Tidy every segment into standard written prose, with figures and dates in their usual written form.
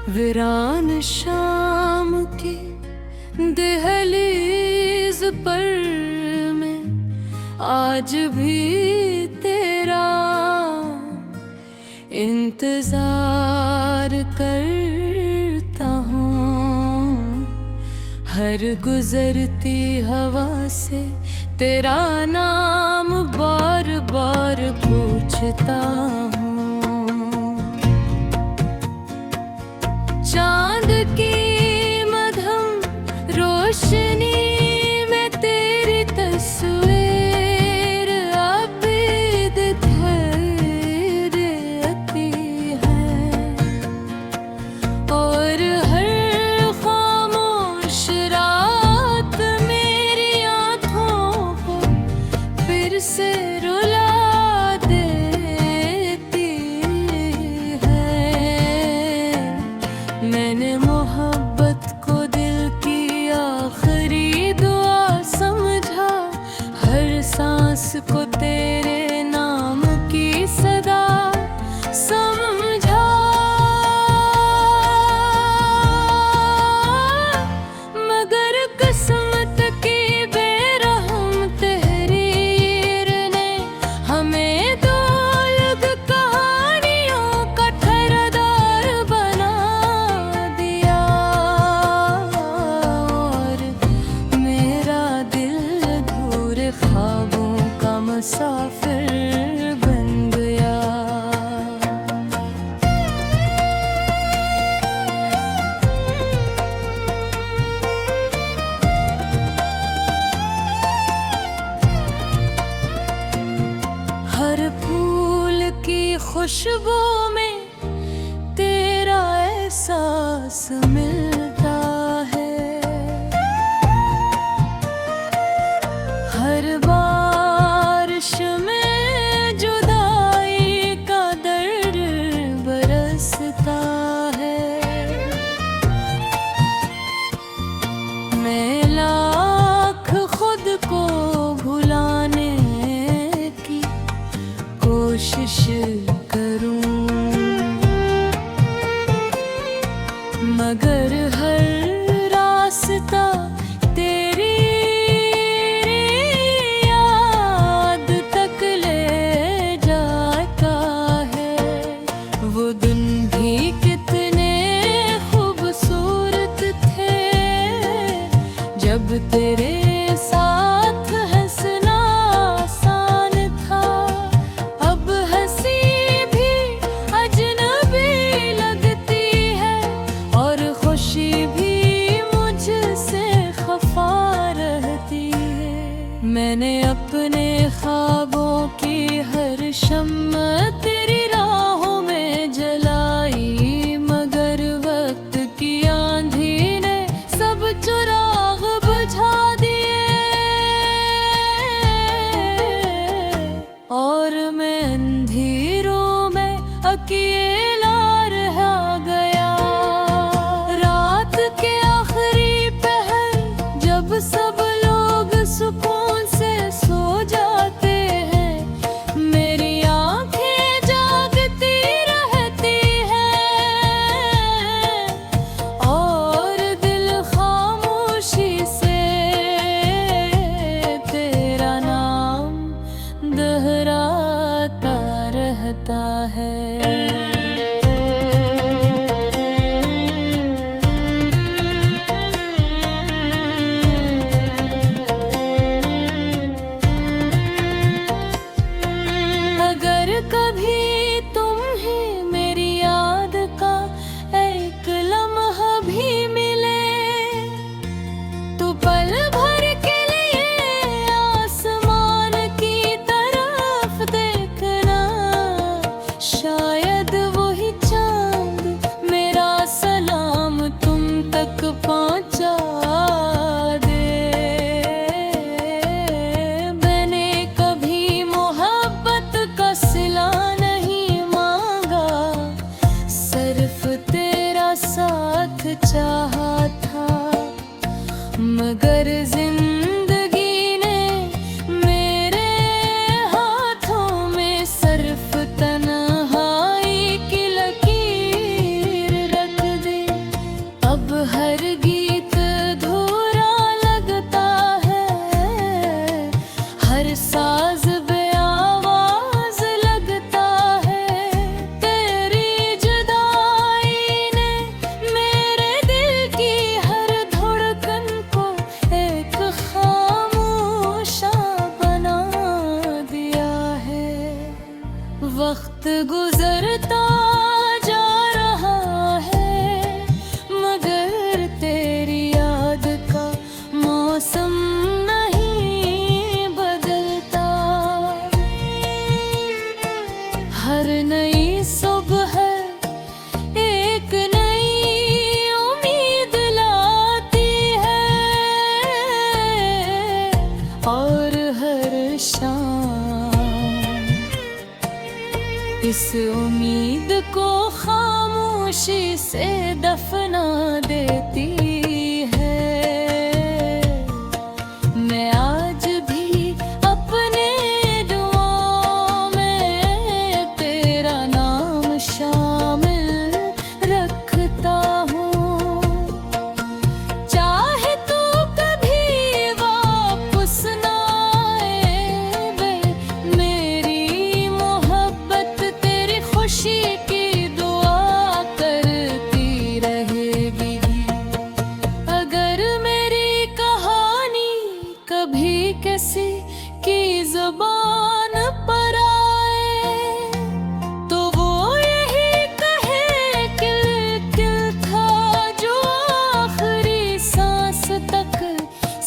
वीरान शाम की दहलीज पर मैं आज भी तेरा इंतजार करता हूँ। हर गुजरती हवा से तेरा नाम बार बार पूछता हूँ। चांद की मध्यम रोशनी में तेरी तस्वीर अब भी दिखती है, और हर खामोश रात मेरी आँखों को फिर से रुला मैंने मोहब्बत को दिल की आखिरी दुआ समझा। हर सांस को तेरे नाम की सदा समझा। मगर किस्मत की बेरहम तहरीर ने हमें दो अलग कहानियों का ठहरदार बना। ख्वाबों का मुसाफिर बन गया। हर फूल की खुशबू में तेरा एहसास मिलता है। हर बारिश में जुदाई का दर्द बरसता है। मैं लाख खुद को भुलाने की कोशिश करूं, मगर हर रास्ता तेरी वो दिन भी कितने खूबसूरत थे जब तेरे साथ हंसना आसान था। अब हंसी भी अजनबी लगती है, और खुशी भी मुझसे खफा रहती है। मैंने अपने ख्वाबों की हर शम्मा तेरी राहों में जलाई, मगर वक्त की आंधी ने सब चुराग बुझा दिए। और मैं अंधेरों में अकेला रह गया। रात के आखिरी पहर जब सब लोग सुकून से सो जाते हैं, मेरी आंखें जागती रहती हैं, और दिल खामोशी से तेरा नाम दोहराता रहता है। नींद को खामोशी से दफना देती है। मैं आज भी अपने दुआओं में तेरा नाम शामिल रखता हूँ। चाहे तो कभी वापस ना आए वे, मेरी मोहब्बत तेरी खुशी की दुआ करती रहेगी। अगर मेरी कहानी कभी किसी की जुबान पर आए, तो वो यही कहे किल किल था जो आखिरी सांस तक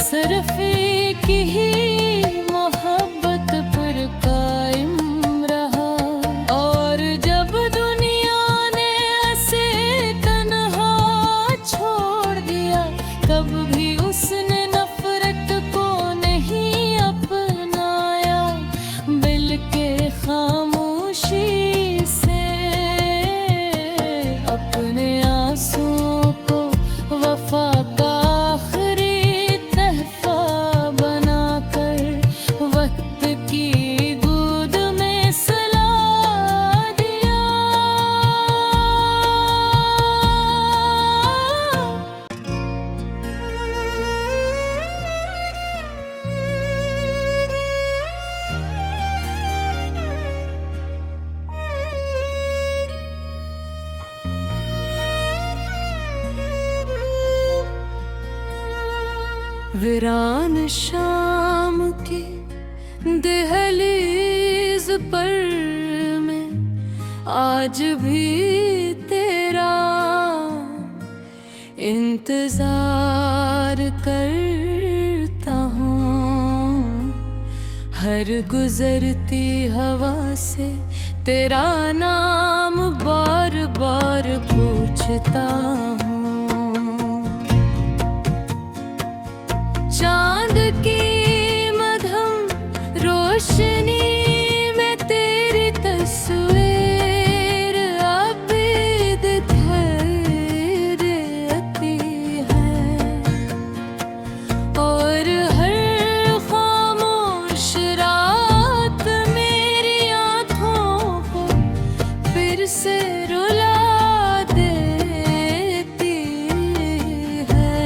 सिर्फ एक ही मोहब्बत पर कायम रहा। और जब दुनिया ने ऐसे तन्हा छोड़ दिया, कब भी उसने नफरत को नहीं अपनाया, बल्कि खामोशी से अपने आंसुओं को वफा का आखिरी तहफा बनाकर वक्त की गोद में सुला दिया। वीरान शाम की दहलीज पर मैं आज भी तेरा इंतजार करता हूँ। हर गुजरती हवा से तेरा नाम बार बार पूछता हूँ। चांद की मध्यम रोशनी में तेरी तस्वीर आबिद ठहरती है। और हर खामोश रात मेरी आँखों को फिर से रुला देती है।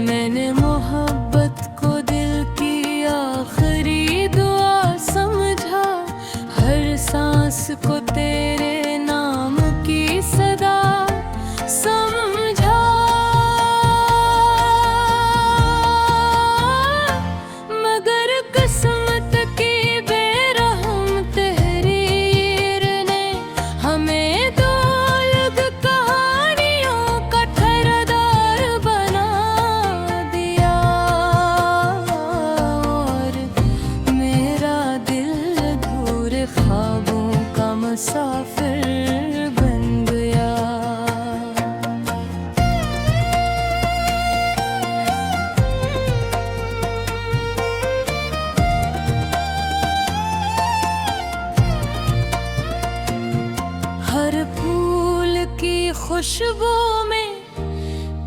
मैंने मोहब्बत को दिल की आखिरी दुआ समझा, हर सांस को तेरे नाम की सदा समझा। मगर किस्मत की बेरहम तहरीर ने हमें दो अलग कहानियों का ठहरदार बना दिया। और मेरा दिल अधूरे ख्वाबों का मुसाफिर बन गया। हर फूल की खुशबू में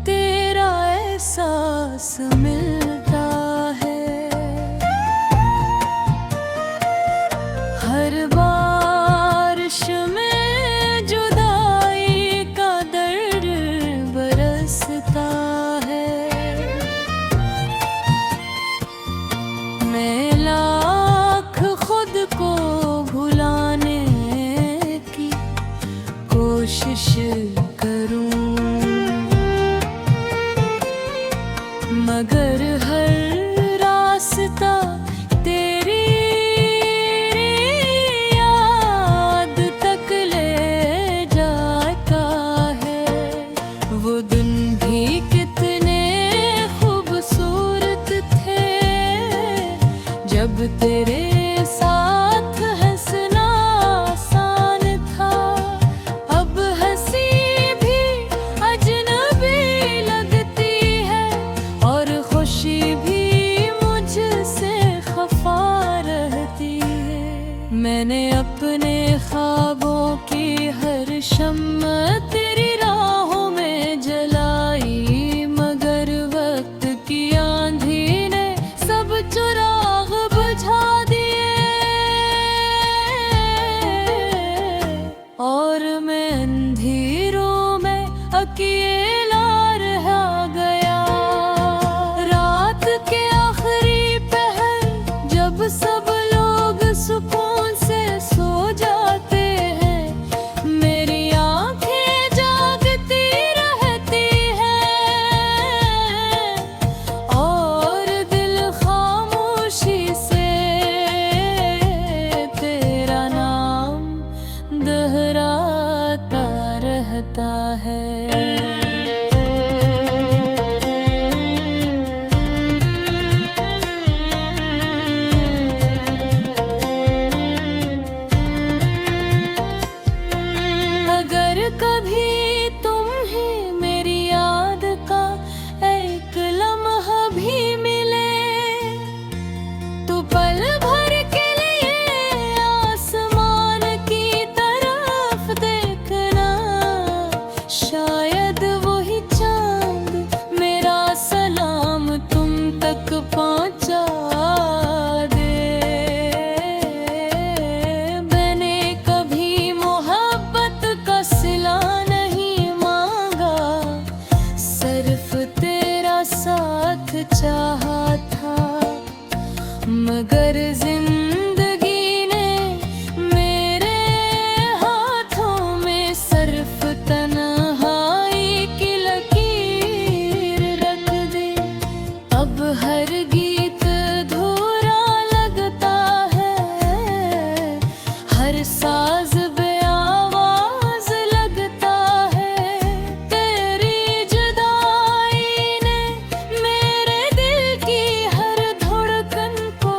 तेरा एहसास मिलता है। हर बारिश में जुदाई का दर्द बरसता है। मैं लाख खुद को भुलाने की कोशिश करूं, मगर किए ला रहा गया। रात के आखिरी पहर जब सब लोग सुकून से सो जाते हैं, मेरी आंखें जागती रहती हैं और दिल खामोशी से तेरा नाम दोहराता रहता है। अगर कभी तुम्हें मेरी याद का एक लम्हा भी मिले, तो पल भर के लिए आसमान की तरफ देखना। शायद वही चांद मेरा सलाम तुम तक पहुंचा दे। मैंने कभी मोहब्बत का सिला नहीं मांगा, सिर्फ तेरा साथ चाहा था। मगर जिंदगी ने मेरे हाथों में सिर्फ तन्हाई की लकीर रख दी। अब हर गीत अधूरा लगता है, हर साज बेआवाज लगता है। तेरी जुदाई ने मेरे दिल की हर धड़कन को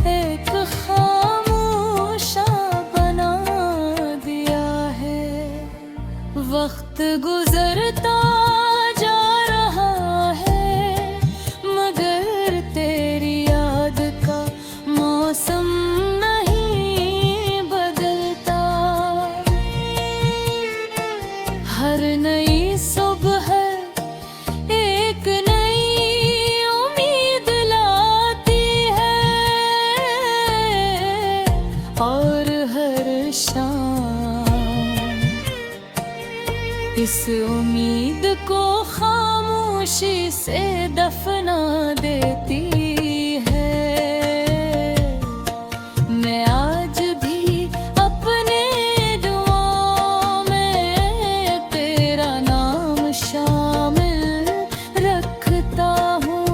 एक खामोशा बना दिया है। वक्त गुजरता जा रहा है, मगर तेरी याद का मौसम नहीं बदलता। हर नई सुबह एक नई उम्मीद लाती है, और हर शाम इस उम्मीद को खामोशी से दफना देती है। मैं आज भी अपने दुआओं में तेरा नाम शामिल रखता हूँ।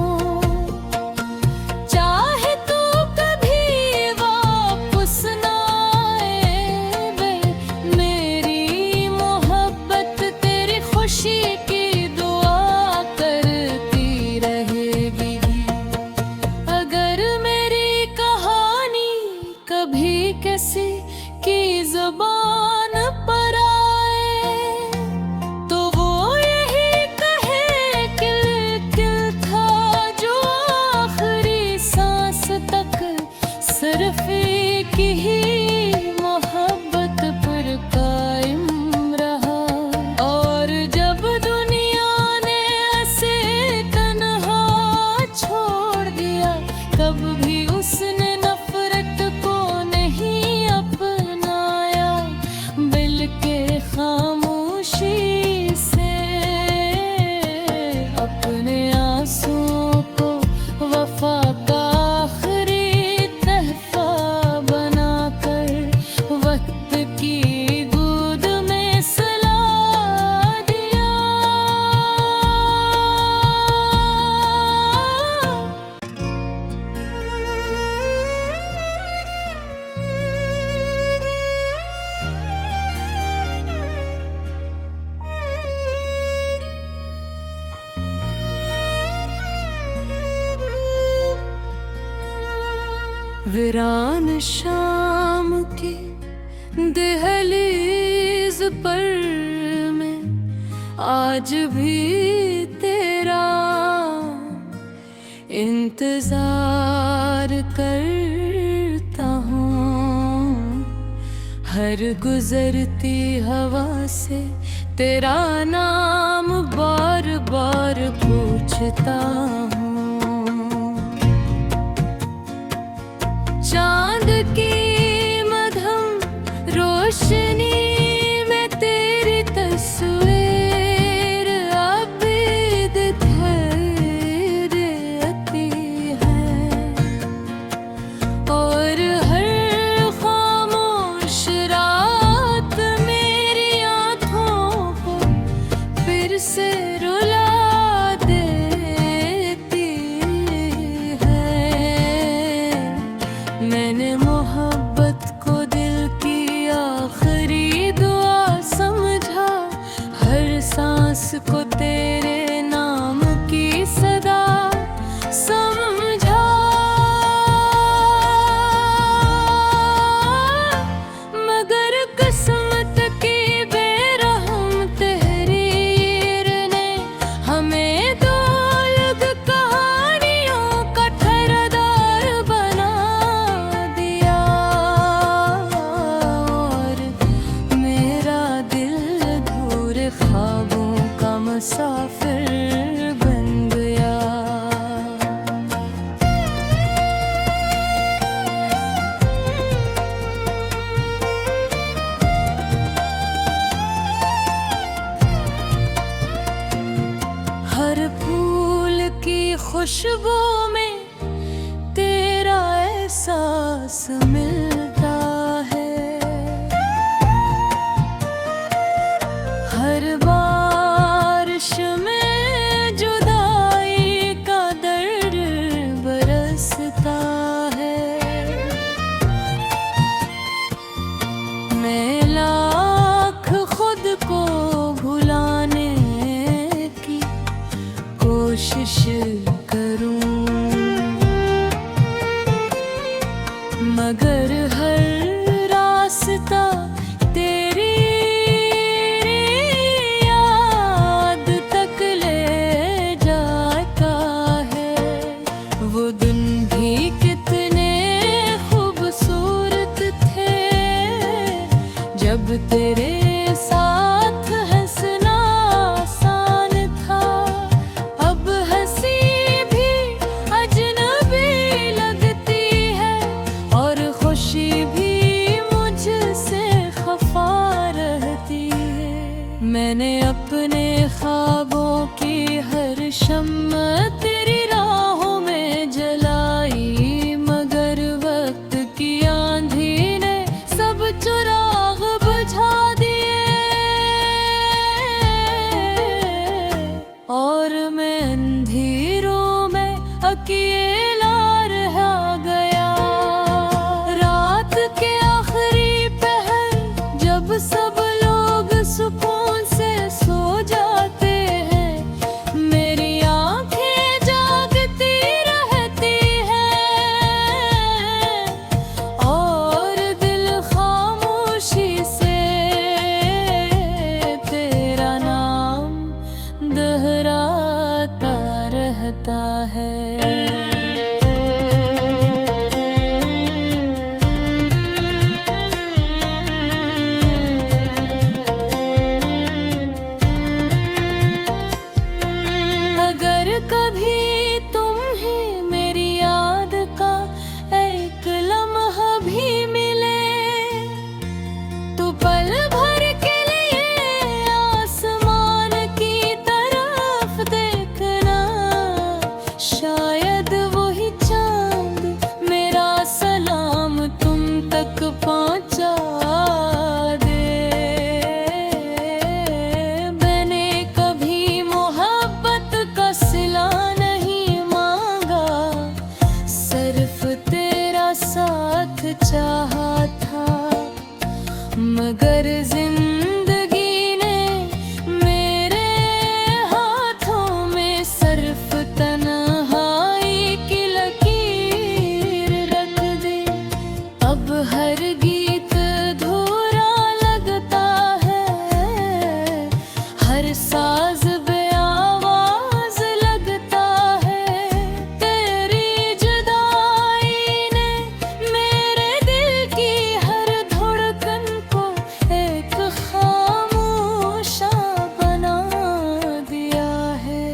चाहे तू कभी वापस ना आए वे, मेरी मोहब्बत तेरी खुशी की दुआ करती रहेगी। अगर मेरी कहानी कभी किसी की जुबान पर आए, तो वो यही कहे किल किल था जो आखिरी सांस तक सिर्फ एक ही मोहब्बत पर कायम रहा। और जब दुनिया ने ऐसे तन्हा छोड़ दिया, कब भी उसने नफरत को नहीं अपनाया, बल्कि खामोशी से अपने आंसुओं को वफा का आखिरी तहफा बनाकर वक्त की गोद में सला दिया। वीरान शाम की दहलीज पर मैं आज भी तेरा इंतजार करता हूँ। हर गुजरती हवा से तेरा नाम बार बार पूछता हूँ। चांद की मध्यम रोशनी में तेरी तस्वीर उसको तेरे नाम की सदा समझा, मगर किस्मत की बेरहम तहरीर ने हमें दो अलग कहानियों का ठहरदार बना दिया। और मेरा दिल अधूरे ख्वाबों का मुसाफिर बन गया। हर फूल की खुशबू में तेरा एहसास मिलता है, हर बारिश में जुदाई का दर्द बरसता है। मैं लाख खुद को भुलाने की कोशिश करूं, मगर हर रास्ता तेरी याद तक ले जाता है। वो दिन भी कितने खूबसूरत थे जब तेरे साथ हंसना आसान था। अब हंसी भी अजनबी लगती है और खुशी भी मुझसे खफा रहती है। मैंने अपने ख्वाबों की हर शम्मा तेरी राहों में जलाई, मगर वक्त की आंधी ने सब चिराग बुझा दिए। और मैं अंधेरों में अकेला रह गया। रात के आखिरी पहर जब सब लोग सुकून से सो जाते हैं, मेरी आंखें जागती रहती हैं और दिल खामोशी से तेरा नाम दोहराता रहता है। अगर कभी तुम ही मेरी याद का एक लम्हा भी मिले, तो पल भर के लिए आसमान की तरफ देखना। शायद वही चांद मेरा सलाम तुम तक पहुंचा दे। मैंने कभी मोहब्बत का सिला नहीं मांगा, सिर्फ तेरा साथ चाहा था। मगर जिंदगी ने मेरे हाथों में सिर्फ तन्हाई की लकीर रख दी। अब हर गीत अधूरा लगता है, हर साज बेआवाज लगता है। तेरी जुदाई ने मेरे दिल की हर धड़कन को एक खामोशा बना दिया है।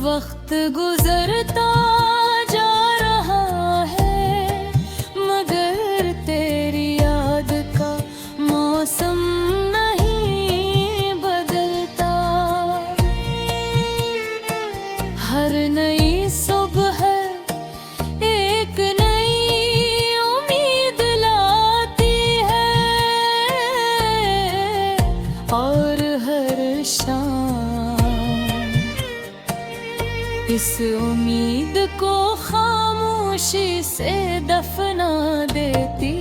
वक्त गुजरता जा रहा है, मगर तेरी याद का मौसम नहीं बदलता। हर नई सुबह एक नई उम्मीद लाती है और हर शाम इस उम्मीद को खामोशी से दफना देती